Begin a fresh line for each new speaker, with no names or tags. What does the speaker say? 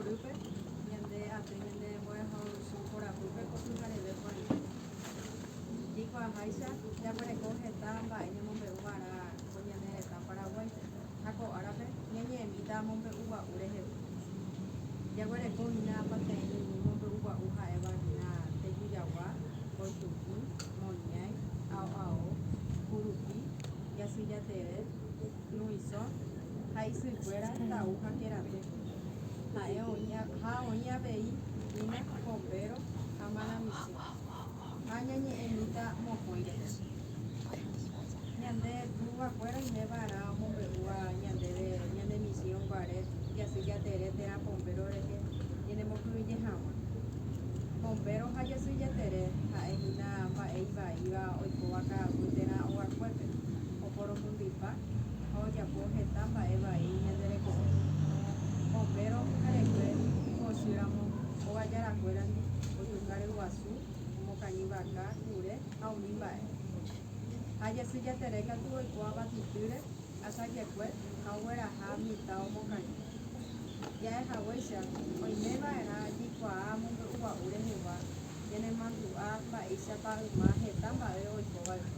korýpe ñande atýi ñande mbo'ehaocha korapýpe kopyhareve porã. Jaikuaaháicha jaguereko heta mba'e ñamombe'uva'erã ko ñane retã Paraguay ha ko árape ñañe'ẽmíta mombe'ugua'u reheve. Jaguerekohína pateĩ mombe'ugua'u ha'évahína tejujagua, oitupi, moñái, ao, kurupi, jasy jatere, luisõ ha isykuéra, ta'u ha kerate. Ha oĩ avei hína pombero ha malavisi. Ha ñañe'ẽmíta mokõi. Ñande ruvakuéra oimeva'erã omombe'úva ñandéve ñande misi rõmbyare jasy jatere térã pombero rehe ñanemokyhyje hag̃ua. Pombero ha jasy jatere ha'ehína mba'e ivaíva oikóva ka'aguy térã ogakuépe oporomymbypa ha ojapo heta mba'e vai ñande reko'õ. Pombero harekue pochýramo ovajarakuérandi ojuka ryguasu, omokañy vaka, kure ha umi mba'e. Ha jasy jatere katu oikuaa batitýre asajekue ha ogueraha mitã omokañy. Ja'ehaguéicha oimeva'erã jikuaa mombe'ugua'u rehegua ñanemandu'a mba'éichapa yma heta mba'e oikóva.